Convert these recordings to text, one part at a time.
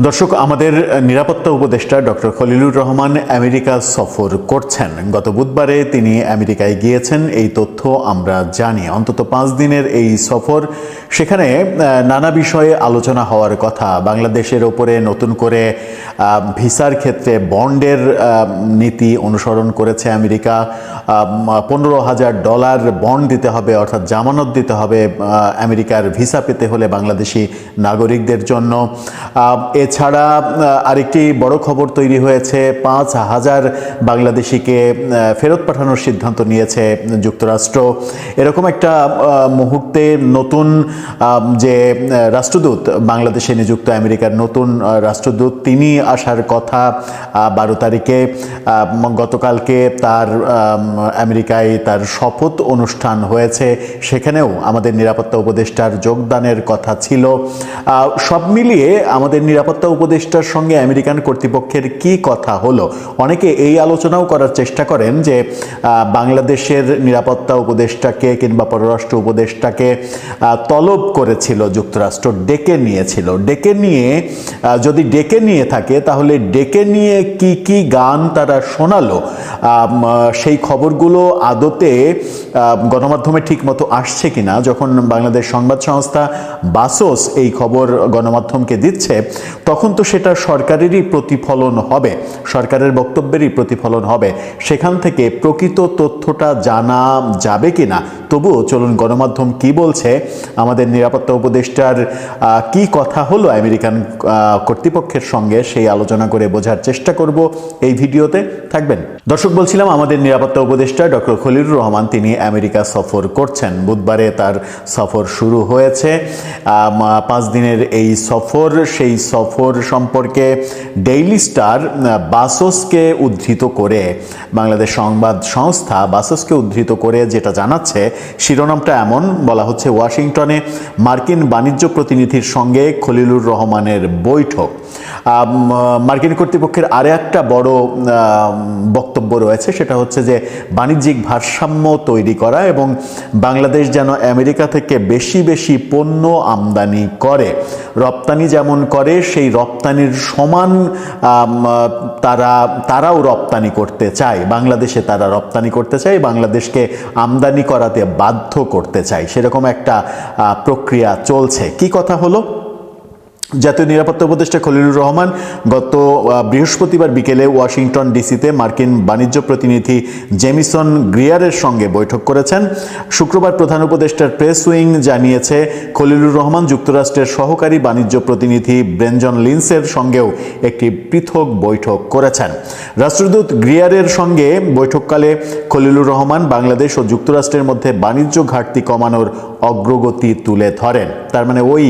দর্শক, আমাদের নিরাপত্তা উপদেষ্টা ডক্টর খলিলুর রহমান আমেরিকা সফর করছেন। গত বুধবারে তিনি আমেরিকায় গিয়েছেন, এই তথ্য আমরা জানি। অন্তত 5 দিনের এই সফর, সেখানে নানা বিষয়ে আলোচনা হওয়ার কথা। বাংলাদেশের ওপরে নতুন করে ভিসার ক্ষেত্রে বন্ডের নীতি অনুসরণ করেছে আমেরিকা। $15,000 বন্ড দিতে হবে, অর্থাৎ জামানত দিতে হবে আমেরিকার ভিসা পেতে হলে বাংলাদেশি নাগরিকদের জন্য। এছাড়া আরেকটি বড় খবর তৈরি হয়েছে, 5,000 বাংলাদেশিকে ফেরত পাঠানোর সিদ্ধান্ত নিয়েছে যুক্তরাষ্ট্র। এরকম একটা মুহূর্তে নতুন যে রাষ্ট্রদূত বাংলাদেশে নিযুক্ত, আমেরিকার নতুন রাষ্ট্রদূত, তিনি আসার কথা 12 তারিখে। গতকালকে তার আমেরিকায় তার শপথ অনুষ্ঠান হয়েছে, সেখানেও আমাদের নিরাপত্তা উপদেষ্টার যোগদানের কথা ছিল। সব মিলিয়ে আমাদের নিরাপত্তা উপদেষ্টার সঙ্গে আমেরিকান কর্তৃপক্ষের কি কথা হলো, অনেকে এই আলোচনাও করার চেষ্টা করেন যে বাংলাদেশের নিরাপত্তা উপদেষ্টাকে কিংবা পররাষ্ট্র উপদেষ্টাকে তলব করেছিল যুক্তরাষ্ট্র, ডেকে নিয়েছিল। যদি ডেকে নিয়ে থাকে, তাহলে ডেকে নিয়ে কি কি গান তারা শোনালো, সেই খবরগুলো আদতে গণমাধ্যমে ঠিকমতো আসছে কিনা। যখন বাংলাদেশ সংবাদ সংস্থা বাসস এই খবর গণমাধ্যমকে দিচ্ছে, তখন তো সেটা সরকারেরই প্রতিফলন হবে, সরকারের বক্তব্যেরই প্রতিফলন হবে। সেখান থেকে প্রকৃত তথ্যটা জানা যাবে কিনা। তবুও চলুন গণমাধ্যম কি বলছে, আমাদের নিরাপত্তা উপদেষ্টার কি কথা হলো আমেরিকান কর্তৃপক্ষের সঙ্গে, সেই আলোচনা করে বোঝার চেষ্টা করব এই ভিডিওতে। থাকবেন। দর্শক, বলছিলাম আমাদের নিরাপত্তা উপদেষ্টা ডক্টর খলিলুর রহমান তিনি আমেরিকা সফর করছেন। বুধবারে তার সফর শুরু হয়েছে। 5 দিনের এই সফর, সেই সফর সম্পর্কে ডেইলি স্টার বাসসকে উদ্ধৃত করে, বাংলাদেশ সংবাদ সংস্থা বাসসকে উদ্ধৃত করে যেটা জানাচ্ছে, শিরোনামটা এমন বলা হচ্ছে, ওয়াশিংটনে মার্কিন বাণিজ্য প্রতিনিধির সঙ্গে খলিলুর রহমানের বৈঠক। মার্কিন কর্তৃপক্ষের আরে একটা বড় বক্তব্য রয়েছে, সেটা হচ্ছে যে বাণিজ্যিক ভারসাম্য তৈরি করা এবং বাংলাদেশ যেন আমেরিকা থেকে বেশি বেশি পণ্য আমদানি করে, রপ্তানি যেমন করে সেই রপ্তানির সমান তারাও রপ্তানি করতে চায়, বাংলাদেশে তারা রপ্তানি করতে চায়, বাংলাদেশকে আমদানি করাতে বাধ্য করতে চায়, সেরকম একটা প্রক্রিয়া চলছে। কি কথা হলো? জাতীয় নিরাপত্তা উপদেষ্টা খলিলুর রহমান গত বৃহস্পতিবার বিকেলে ওয়াশিংটন ডিসিতে মার্কিন বাণিজ্য প্রতিনিধি জেমিসন গ্রিয়ারের সঙ্গে বৈঠক করেছেন। শুক্রবার প্রধান উপদেষ্টার প্রেস উইং জানিয়েছে, খলিলুর রহমান যুক্তরাষ্ট্রের সহকারী বাণিজ্য প্রতিনিধি ব্রেনজন লিন্সের সঙ্গেও একটি পৃথক বৈঠক করেছেন। রাষ্ট্রদূত গ্রিয়ারের সঙ্গে বৈঠককালে খলিলুর রহমান বাংলাদেশ ও যুক্তরাষ্ট্রের মধ্যে বাণিজ্য ঘাটতি কমানোর অগ্রগতি তুলে ধরেন। তার মানে ওই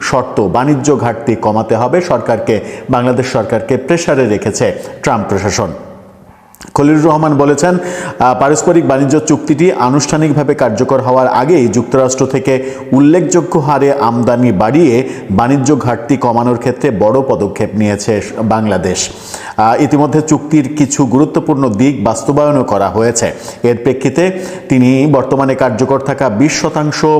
শর্ত, বাণিজ্য ঘাটতি কমাতে হবে সরকারকে, বাংলাদেশ সরকারকে প্রেসারে রেখেছে ট্রাম্প প্রশাসন। খলিলুর রহমান বলেছেন, পারস্পরিক বাণিজ্য চুক্তিটি আনুষ্ঠানিকভাবে কার্যকর হওয়ার আগেই যুক্তরাষ্ট্র থেকে উল্লেখযোগ্য হারে আমদানি বাড়িয়ে বাণিজ্য ঘাটতি কমানোর ক্ষেত্রে বড় পদক্ষেপ নিয়েছে বাংলাদেশ। ইতিমধ্যে চুক্তির কিছু গুরুত্বপূর্ণ দিক বাস্তবায়নও করা হয়েছে। এর প্রেক্ষিতে তিনি বর্তমানে কার্যকর থাকা 20%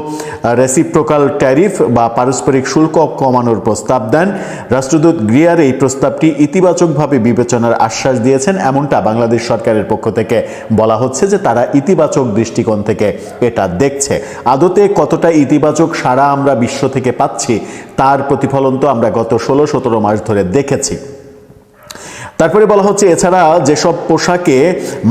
রেসিপ্রোকাল ট্যারিফ বা পারস্পরিক শুল্ক কমানোর প্রস্তাব দেন। রাষ্ট্রদূত গ্রিয়ার এই প্রস্তাবটি ইতিবাচকভাবে বিবেচনার আশ্বাস দিয়েছেন, এমনটা বাংলাদেশ সরকারের পক্ষ থেকে বলা হচ্ছে যে তারা ইতিবাচক দৃষ্টিকোণ থেকে এটা দেখছে। আদতে কতটা ইতিবাচক সাড়া আমরা বিশ্ব থেকে পাচ্ছি, তার প্রতিফলন তো আমরা গত 16-17 মাস ধরে দেখেছি। তারপরে বলা হচ্ছে, এছাড়া যেসব পোশাকে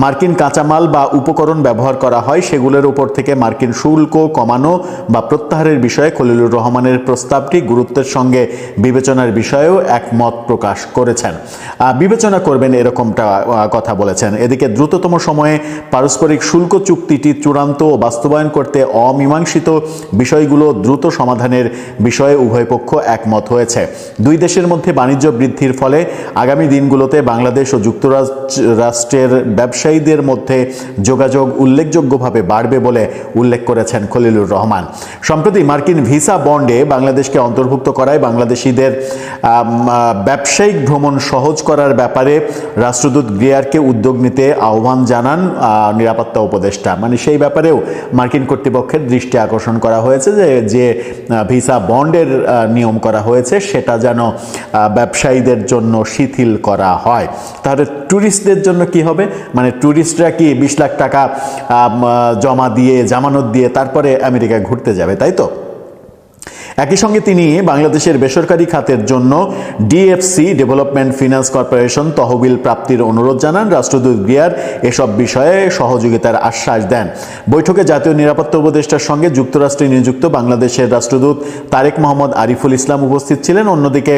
মার্কিন কাঁচামাল বা উপকরণ ব্যবহার করা হয়, সেগুলোর উপর থেকে মার্কিন শুল্ক কমানো বা প্রত্যাহারের বিষয়ে খলিলুর রহমানের প্রস্তাবটি গুরুত্বের সঙ্গে বিবেচনার বিষয়েও একমত প্রকাশ করেছেন। বিবেচনা করবেন এরকমটা কথা বলেছেন। এদিকে দ্রুততম সময়ে পারস্পরিক শুল্ক চুক্তিটি চূড়ান্ত ও বাস্তবায়ন করতে অমীমাংসিত বিষয়গুলো দ্রুত সমাধানের বিষয়ে উভয় পক্ষ একমত হয়েছে। দুই দেশের মধ্যে বাণিজ্য বৃদ্ধির ফলে আগামী দিনগুলোতে বাংলাদেশ ও যুক্তরাষ্ট্রের ব্যবসায়ীদের মধ্যে যোগাযোগ উল্লেখযোগ্যভাবে বাড়বে বলে উল্লেখ করেছেন খলিলুর রহমান। সম্প্রতি মার্কিন ভিসা বন্ডে বাংলাদেশকে অন্তর্ভুক্ত করায় বাংলাদেশিদের ব্যবসায়িক ভ্রমণ সহজ করার ব্যাপারে রাষ্ট্রদূত গ্রিয়ারকে উদ্যোগ নিতে আহ্বান জানান নিরাপত্তা উপদেষ্টা। মানে সেই ব্যাপারেও মার্কিন কর্তৃপক্ষের দৃষ্টি আকর্ষণ করা হয়েছে যে ভিসা বন্ডের নিয়ম করা হয়েছে সেটা যেন ব্যবসায়ীদের জন্য শিথিল করা হয়। তাহলে ট্যুরিস্টদের জন্য কি হবে? মানে ট্যুরিস্টরা কি 20 লাখ টাকা জমা দিয়ে জামানত দিয়ে তারপরে আমেরিকা ঘুরতে যাবে, তাই তো? একই সঙ্গে তিনি বাংলাদেশের বেসরকারি খাতের জন্য ডিএফসি ডেভেলপমেন্ট ফিন্যান্স কর্পোরেশন তহবিল প্রাপ্তির অনুরোধ জানান। রাষ্ট্রদূত গ্রিয়ার এসব বিষয়ে সহযোগিতার আশ্বাস দেন। বৈঠকে জাতীয় নিরাপত্তা উপদেষ্টার সঙ্গে যুক্তরাষ্ট্রে নিযুক্ত বাংলাদেশের রাষ্ট্রদূত তারেক মোহাম্মদ আরিফুল ইসলাম উপস্থিত ছিলেন। অন্যদিকে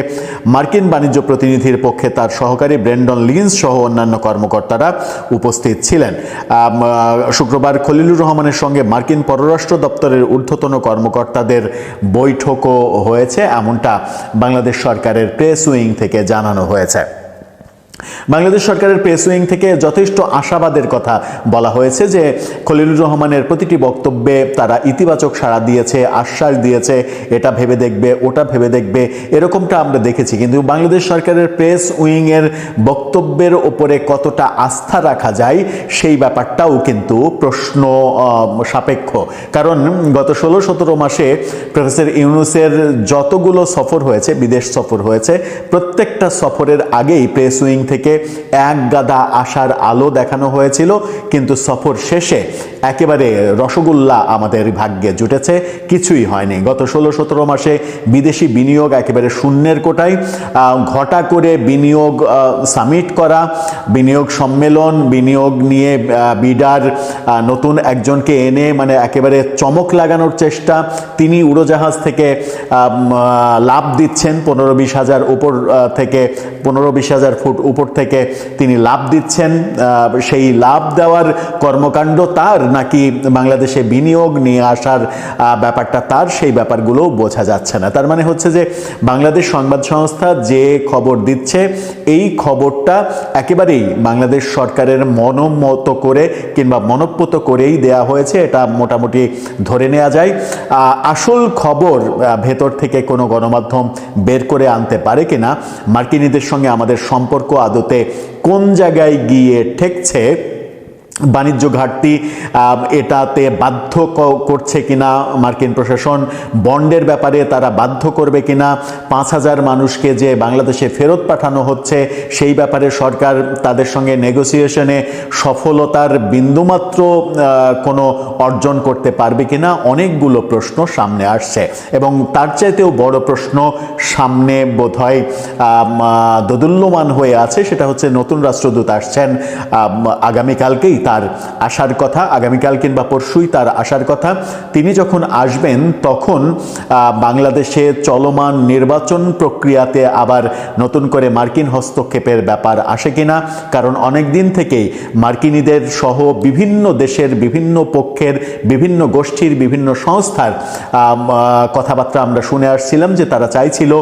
মার্কিন বাণিজ্য প্রতিনিধির পক্ষে তার সহকারী ব্রেন্ডন লিন্স সহ অন্যান্য কর্মকর্তারা উপস্থিত ছিলেন। শুক্রবার খলিলুর রহমানের সঙ্গে মার্কিন পররাষ্ট্র দপ্তরের ঊর্ধ্বতন কর্মকর্তাদের বৈঠকও হয়েছে, এমনটা বাংলাদেশ সরকারের প্রেস উইং থেকে জানানো হয়েছে। বাংলাদেশ সরকারের প্রেস উইং থেকে যথেষ্ট আশাবাদের কথা বলা হয়েছে যে খলিলুর রহমানের প্রতিটি বক্তব্যে তারা ইতিবাচক সাড়া দিয়েছে, আশ্বাস দিয়েছে, এটা ভেবে দেখবে, ওটা ভেবে দেখবে, এরকমটা আমরা দেখেছি। কিন্তু বাংলাদেশ সরকারের প্রেস উইংয়ের বক্তব্যের ওপরে কতটা আস্থা রাখা যায় সেই ব্যাপারটাও কিন্তু প্রশ্ন সাপেক্ষ। কারণ গত 16-17 মাসে প্রফেসর ইউনূসের যতগুলো সফর হয়েছে, বিদেশ সফর হয়েছে, প্রত্যেকটা সফরের আগেই প্রেস উইং থেকে এক গাদা আশার আলো দেখানো হয়েছিল, কিন্তু সফর শেষে একেবারে রসগোল্লা আমাদের ভাগ্যে জুটেছে, কিছুই হয়নি। গত 16-17 মাসে বিদেশি বিনিয়োগ একেবারে শূন্যের কোটায়। ঘটা করে বিনিয়োগ সামিট করা, বিনিয়োগ সম্মেলন, বিনিয়োগ নিয়ে বিডার নতুন একজনকে এনে মানে একেবারে চমক লাগানোর চেষ্টা। তিনি উড়োজাহাজ থেকে লাভ দিচ্ছেন 15-20 হাজার উপর থেকে, 15-20 হাজার ফুট উপর থেকে তিনি লাভ দিচ্ছেন। সেই লাভ দেওয়ার কর্মকাণ্ড তার নাকি বাংলাদেশে বিনিয়োগ নিয়ে আসার ব্যাপারটা তার, সেই ব্যাপারগুলোও বোঝা যাচ্ছে না। তার মানে হচ্ছে যে বাংলাদেশ সংবাদ সংস্থা যে খবর দিচ্ছে এই খবরটা একেবারেই বাংলাদেশ সরকারের মনোমত করে কিংবা মনঃপুত করেই দেয়া হয়েছে, এটা মোটামুটি ধরে নেওয়া যায়। আসল খবর ভেতর থেকে কোনো গণমাধ্যম বের করে আনতে পারে কিনা, মার্কিনীদের সঙ্গে আমাদের সম্পর্ক আদতে কোন জায়গায় গিয়ে ঠেকছে, বাণিজ্য ঘাটতি এটাতে বাধ্য করছে কিনা মার্কিন প্রশাসন, বন্ডের ব্যাপারে তারা বাধ্য করবে কিনা, 5,000 মানুষকে যে বাংলাদেশে ফেরত পাঠানো হচ্ছে সেই ব্যাপারে সরকার তাদের সঙ্গে নেগোসিয়েশনে সফলতার বিন্দুমাত্র কোনো অর্জন করতে পারবে কিনা, অনেকগুলো প্রশ্ন সামনে আসছে। এবং তার চাইতেও বড় প্রশ্ন সামনে বোধহয় দোদুল্যমান হয়ে আছে, সেটা হচ্ছে নতুন রাষ্ট্রদূত আসছেন আগামীকালকেই তার আসার কথা, আগামীকাল কিংবা পরশুই তার আসার কথা। তিনি যখন আসবেন তখন বাংলাদেশে চলমান নির্বাচন প্রক্রিয়াতে আবার নতুন করে মার্কিন হস্তক্ষেপের ব্যাপার আসে কিনা, কারণ অনেক দিন থেকেই মার্কিনীদের সহ বিভিন্ন দেশের বিভিন্ন পক্ষের বিভিন্ন গোষ্ঠীর বিভিন্ন সংস্থার কথাবার্তা আমরা শুনে আসছিলাম যে তারা চাইছিল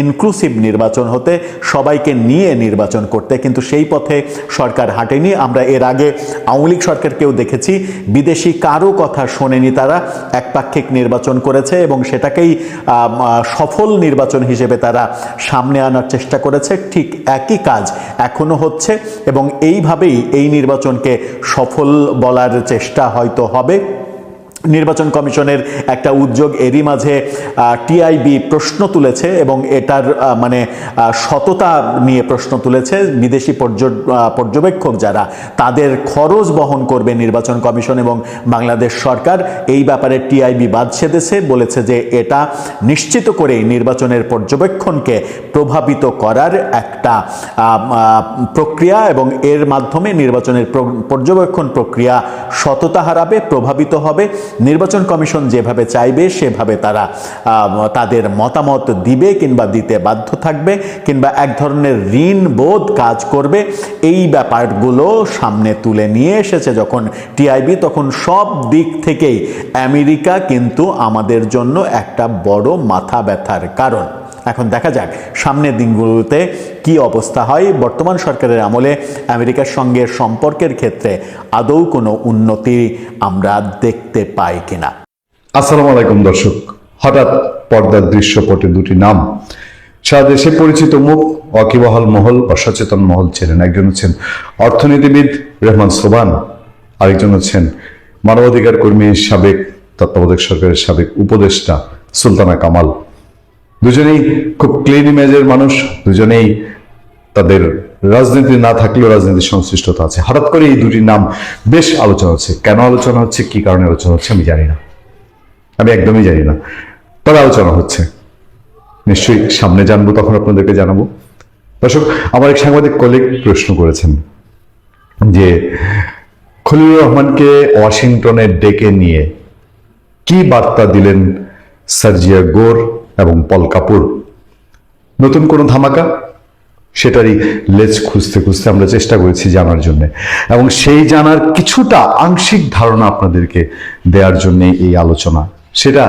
ইনক্লুসিভ নির্বাচন হতে, সবাইকে নিয়ে নির্বাচন করতে, কিন্তু সেই পথে সরকার হাঁটেনি। আমরা এর আগে আওয়ামী লীগ সরকারকেও দেখেছি বিদেশি কারো কথা শোনেনি, তারা একপাক্ষিক নির্বাচন করেছে এবং সেটাকেই সফল নির্বাচন হিসেবে তারা সামনে আনার চেষ্টা করেছে। ঠিক একই কাজ এখনো হচ্ছে এবং এইভাবেই এই নির্বাচনকে সফল বলার চেষ্টা হয়তো হবে। নির্বাচন কমিশনের একটা উদ্যোগ, এরই মাঝে টিআইবি প্রশ্ন তুলেছে এবং এটার মানে সততা নিয়ে প্রশ্ন তুলেছে। বিদেশি পর্যবেক্ষক যারা, তাদের খরচ বহন করবে নির্বাচন কমিশন এবং বাংলাদেশ সরকার, এই ব্যাপারে টিআইবি বাদ সেধেছে, বলেছে যে এটা নিশ্চিত করেই নির্বাচনের পর্যবেক্ষণকে প্রভাবিত করার একটা প্রক্রিয়া এবং এর মাধ্যমে নির্বাচনের পর্যবেক্ষণ প্রক্রিয়া সততা হারাবে, প্রভাবিত হবে। নির্বাচন কমিশন যেভাবে চাইবে সেভাবে তারা তাদের মতামত দিবে কিংবা দিতে বাধ্য থাকবে কিংবা এক ধরনের ঋণবোধ কাজ করবে। এই ব্যাপারগুলো সামনে তুলে নিয়ে এসেছে যখন টিআইবি, তখন সব দিক থেকেই আমেরিকা কিন্তু আমাদের জন্য একটা বড় মাথা ব্যথার কারণ। এখন দেখা যাক সামনের দিনগুলোতে কি অবস্থা হয়। বর্তমান সরকারের আমলে আমেরিকার সঙ্গে সম্পর্কের ক্ষেত্রে আদৌ কোনো উন্নতি আমরা দেখতে পাই কিনা। আসসালামু আলাইকুম দর্শক, হঠাৎ পর্দার দৃশ্যপটে দুটি নাম সারা দেশে পরিচিত মুখ, ওয়াকিবহাল মহল বা সচেতন মহল ছিলেন। একজন হচ্ছেন অর্থনীতিবিদ রেহমান সোবহান, আরেকজন হচ্ছেন মানবাধিকার কর্মী, সাবেক তত্ত্বাবধায়ক সরকারের সাবেক উপদেষ্টা সুলতানা কামাল। দুজনেই খুব ক্লিন ইমেজের মানুষ, দুজনেই তাদের রাজনীতি না থাকলেও রাজনীতির সংশ্লিষ্টতা আছে। হঠাৎ করে এই দুটি নাম বেশ আলোচনা হচ্ছে। কেন আলোচনা হচ্ছে, কি কারণে আলোচনা হচ্ছে আমি জানি না, আমি একদমই জানি না, তবে আলোচনা হচ্ছে। নিশ্চয়ই সামনে জানবো, তখন আপনাদেরকে জানাবো। দর্শক, আমার এক সাংবাদিক কলিগ প্রশ্ন করেছেন যে খলিলুর রহমানকে ওয়াশিংটনে ডেকে নিয়ে কি বার্তা দিলেন সার্জিয়া গোর এবং পল কাপুর? নতুন কোনো ধামাকা? সেটারই লেজ খুঁজতে খুঁজতে আমরা চেষ্টা করেছি জানার জন্য, এবং সেই জানার কিছুটা আংশিক ধারণা আপনাদেরকে দেওয়ার জন্য এই আলোচনা। সেটা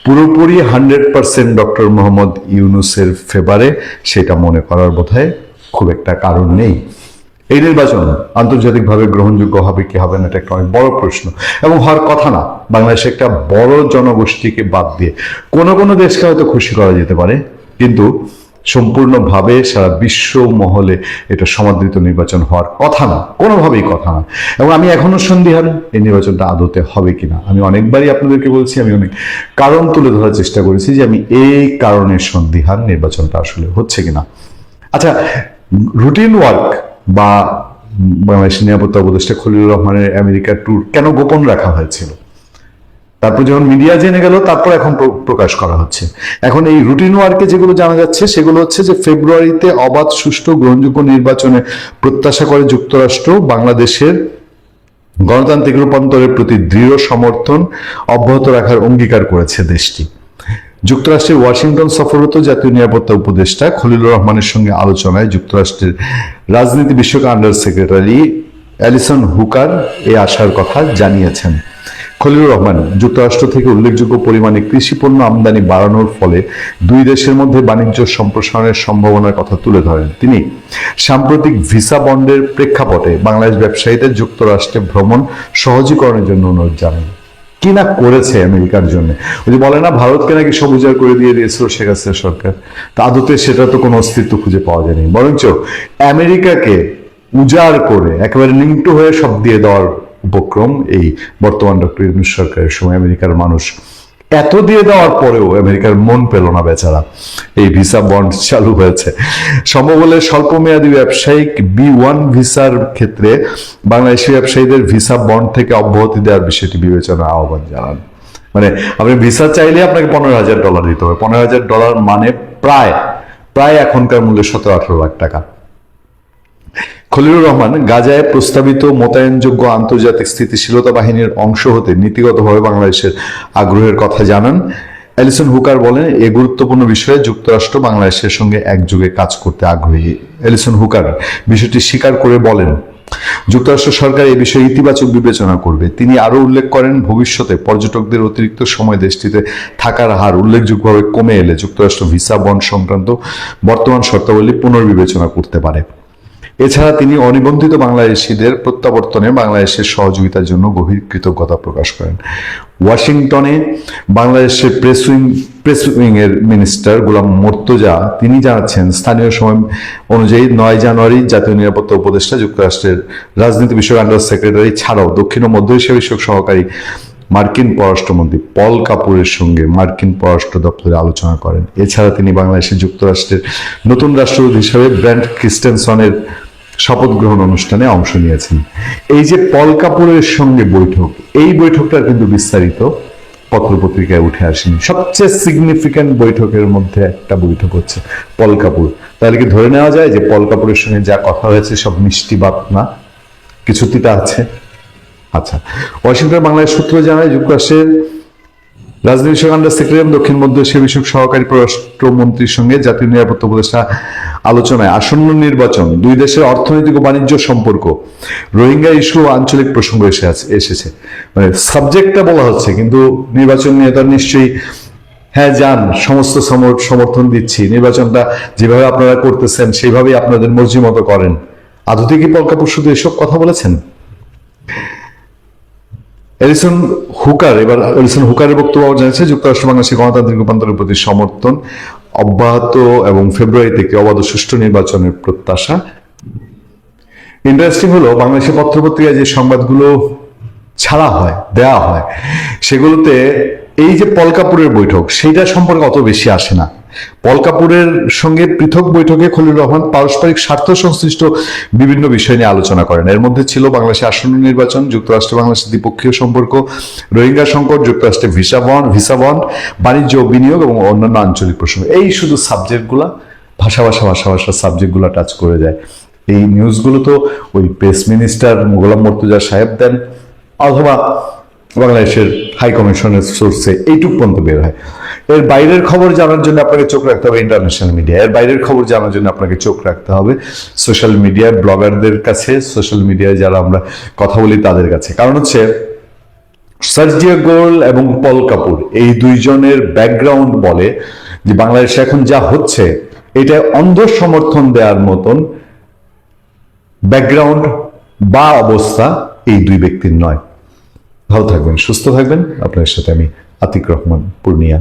পুরোপুরি 100% ডক্টর মোহাম্মদ ইউনূসের ফেভারে সেটা মনে করার বোধহয় খুব একটা কারণ নেই। এই নির্বাচন আন্তর্জাতিকভাবে গ্রহণযোগ্য হবে কি হবে না, এটা একটা অনেক বড় প্রশ্ন, এবং হওয়ার কথা না। বাংলাদেশে একটা বড় জনগোষ্ঠীকে বাদ দিয়ে কোনো কোনো দেশকে হয়তো খুশি করা যেতে পারে, কিন্তু সম্পূর্ণভাবে সারা বিশ্ব মহলে এটা সমাদৃত নির্বাচন হওয়ার কথা না, কোনোভাবেই কথা না। এবং আমি এখনো সন্দিহান এই নির্বাচনটা আদতে হবে কিনা। আমি অনেকবারই আপনাদেরকে বলছি, আমি অনেক কারণ তুলে ধরার চেষ্টা করেছি যে আমি এই কারণে সন্দিহান নির্বাচনটা আসলে হচ্ছে কিনা। আচ্ছা, রুটিন ওয়ার্ক বা বাংলাদেশের নিরাপত্তা উপদেষ্টা খলিলুর রহমানের আমেরিকা ট্যুর কেন গোপন রাখা হয়েছিল? তারপর যখন মিডিয়া জেনে গেল, তারপর এখন প্রকাশ করা হচ্ছে। এখন এই রুটিন ওয়ার্কে যেগুলো জানা যাচ্ছে সেগুলো হচ্ছে যে ফেব্রুয়ারিতে অবাধ, সুষ্ঠু, গ্রহণযোগ্য নির্বাচনে প্রত্যাশা করে যুক্তরাষ্ট্র বাংলাদেশের গণতান্ত্রিক রূপান্তরের প্রতি দৃঢ় সমর্থন অব্যাহত রাখার অঙ্গীকার করেছে দেশটি। যুক্তরাষ্ট্রের ওয়াশিংটন সফররত জাতীয় নিরাপত্তা উপদেষ্টা খলিলুর রহমানের সঙ্গে আলোচনায় যুক্তরাষ্ট্রের রাজনীতি বিষয়ক আন্ডার সেক্রেটারি অ্যালিসন হুকার এ আশার কথা জানিয়েছেন। খলিলুর রহমান যুক্তরাষ্ট্র থেকে উল্লেখযোগ্য পরিমাণে কৃষি পণ্য আমদানি বাড়ানোর ফলে দুই দেশের মধ্যে বাণিজ্য সম্প্রসারণের সম্ভাবনার কথা তুলে ধরেন। তিনি সাম্প্রতিক ভিসা বন্ডের প্রেক্ষাপটে বাংলাদেশ ব্যবসায়ীদের যুক্তরাষ্ট্রে ভ্রমণ সহজীকরণের জন্য অনুরোধ জানান। কি না করেছে আমেরিকার জন্য! ওই যে বলে না, ভারতকে নাকি সবুজার করে দিয়ে দিয়েছিল শেখ হাসিনা সরকার, তা আদতে সেটা তো কোনো অস্তিত্ব খুঁজে পাওয়া যায়নি। বরঞ্চ আমেরিকাকে উজাড় করে একেবারে নিংটু হয়ে সব দিয়ে দেওয়ার উপক্রম এই বর্তমান ডক্টর ইউনূস সরকারের সময়। আমেরিকার মানুষ এত দিয়ে দেওয়ার পরেও আমেরিকার মন পেল না বেচারা। এই ভিসা বন্ড চালু হয়েছে। সম্ভব হলে স্বল্পমেয়াদী ব্যবসায়িক B1 ভিসার ক্ষেত্রে বাংলাদেশি ব্যবসায়ীদের ভিসা বন্ড থেকে অব্যাহতি দেওয়ার বিষয়টি বিবেচনার আহ্বান জানান। মানে আপনি ভিসা চাইলে আপনাকে $15,000 দিতে হবে। $15,000 মানে প্রায় এখনকার মূল্যে 17-18 লাখ টাকা। খলিলুর রহমান গাজায় প্রস্তাবিত মোতায়েনযোগ্য আন্তর্জাতিক স্থিতিশীলতা বাহিনীর অংশ হতে নীতিগতভাবে বাংলাদেশের আগ্রহের কথা জানান। অ্যালিসন হুকার বলেন, এ গুরুত্বপূর্ণ বিষয়ে যুক্তরাষ্ট্র বাংলাদেশের সঙ্গে একযোগে কাজ করতে আগ্রহী। অ্যালিসন হুকার বিষয়টি স্বীকার করে বলেন, যুক্তরাষ্ট্র সরকার এই বিষয়ে ইতিবাচক বিবেচনা করবে। তিনি আরো উল্লেখ করেন, ভবিষ্যতে পর্যটকদের অতিরিক্ত সময় দেশটিতে থাকার হার উল্লেখযোগ্যভাবে কমে এলে যুক্তরাষ্ট্র ভিসা বন্ড সংক্রান্ত বর্তমান শর্তাবলী পুনর্বিবেচনা করতে পারে। এছাড়া তিনি অনিবন্ধিত বাংলাদেশিদের প্রত্যাবর্তনে বাংলাদেশের সহযোগিতার জন্য গভীর কৃতজ্ঞতা প্রকাশ করেন। ওয়াশিংটনে বাংলাদেশের প্রেস উইং এর মিনিস্টার গোলাম মোর্তজা তিনি জানাচ্ছেন, স্থানীয় সময় অনুযায়ী 9 জানুয়ারি জাতীয় নিরাপত্তা উপদেষ্টা যুক্তরাষ্ট্রের রাজনীতি বিষয়ক আন্ডার সেক্রেটারি ছাড়াও দক্ষিণ ও মধ্য এশিয়া বিষয়ক সহকারী মার্কিন পররাষ্ট্রমন্ত্রী পল কাপুরের সঙ্গে মার্কিন পররাষ্ট্র দপ্তরে আলোচনা করেন। এছাড়া তিনি বাংলাদেশে যুক্তরাষ্ট্রের নতুন রাষ্ট্রদূত হিসেবে ব্র্যান্ট ক্রিস্টেনসনের শপথ গ্রহণ অনুষ্ঠানে অংশ নিয়েছেন। এই যে পল কাপুরের সঙ্গে বৈঠক, এই বৈঠকটার কিন্তু বিস্তারিত পত্রপত্রিকায় উঠে আসেনি। সবচেয়ে সিগনিফিক্যান্ট বৈঠকের মধ্যে একটা বৈঠক হচ্ছে পল কাপুর। তাহলে কি ধরে নেওয়া যায় যে পল কাপুরের সঙ্গে যা কথা হয়েছে সব মিষ্টি বাত না, কিছু তিতা আছে? আচ্ছা, ওয়াশিংটন বাংলাদেশ সূত্র জানায়, যুক্তরাষ্ট্রের রাজনীতি বিষয়ক আন্ডার সেক্রেটারি দক্ষিণ মধ্য এশিয়া বিষয়ক সহকারী পররাষ্ট্রমন্ত্রীর সঙ্গে জাতীয় নিরাপত্তা উপদেষ্টা আলোচনায় আসন্ন নির্বাচন, দুই দেশের অর্থনৈতিক ও বাণিজ্য সম্পর্ক, রোহিঙ্গা ইস্যু ও আঞ্চলিক প্রসঙ্গ এসেছে। মানে সাবজেক্টটা বলা হচ্ছে, কিন্তু নির্বাচন নিয়ে তার নিশ্চয়ই হ্যাঁ যান, সমস্ত সমর্থন দিচ্ছি, নির্বাচনটা যেভাবে আপনারা করতেছেন সেইভাবেই আপনাদের মর্জি মতো করেন। আদৌ কি পল কাপুর শুধু এসব কথা বলেছেন? এলিসন হুকারের বক্তব্য জানিয়েছে যুক্তরাষ্ট্র বাংলাদেশের গণতান্ত্রিক রূপান্তরের প্রতি সমর্থন অব্যাহত এবং ফেব্রুয়ারি থেকে অবাধ ও সুষ্ঠু নির্বাচনের প্রত্যাশা। ইন্টারেস্টিং হলো, বাংলাদেশের পত্রপত্রিকায় যে সংবাদগুলো দেয়া হয় সেগুলোতে এই যে পল কাপুরের বৈঠক সেইটা সম্পর্কে অত বেশি আসে না। পল কাপুরের সঙ্গে পৃথক বৈঠকে খলিলুর রহমান পারস্পরিক স্বার্থ সংশ্লিষ্ট বিভিন্ন বিষয় নিয়ে আলোচনা করেন। এর মধ্যে ছিল বাংলাদেশের আসন্ন নির্বাচন, যুক্তরাষ্ট্র বাংলাদেশের দ্বিপক্ষীয় সম্পর্ক, রোহিঙ্গা সংকট, যুক্তরাষ্ট্রের ভিসা বন্ড, বাণিজ্য ও বিনিয়োগ এবং অন্যান্য আঞ্চলিক প্রসঙ্গ। এই শুধু সাবজেক্টগুলা ভাষা সাবজেক্টগুলো টাচ করে যায়। এই নিউজগুলো তো ওই প্রেস মিনিস্টার গোলাম মর্তুজা সাহেব দেন অথবা বাংলাদেশের হাই কমিশনের সোর্সে এইটুক পর্যন্ত বের হয়। এর বাইরের খবর জানার জন্য আপনাকে চোখ রাখতে হবে ইন্টারন্যাশনাল মিডিয়া, এর বাইরের খবর জানার জন্য আপনাকে চোখ রাখতে হবে সোশ্যাল মিডিয়ায়, ব্লগারদের কাছে, সোশ্যাল মিডিয়ায় যারা আমরা কথা বলি তাদের কাছে। কারণ হচ্ছে সার্জিও গোল এবং পল কাপুর এই দুইজনের ব্যাকগ্রাউন্ড বলে যে বাংলাদেশে এখন যা হচ্ছে এটা অন্ধ সমর্থন দেওয়ার মতন ব্যাকগ্রাউন্ড বা অবস্থা এই দুই ব্যক্তির নয়। ভালো থাকবেন, সুস্থ থাকবেন। আপনার সাথে আমি আতিক রহমান, পূর্ণিয়া।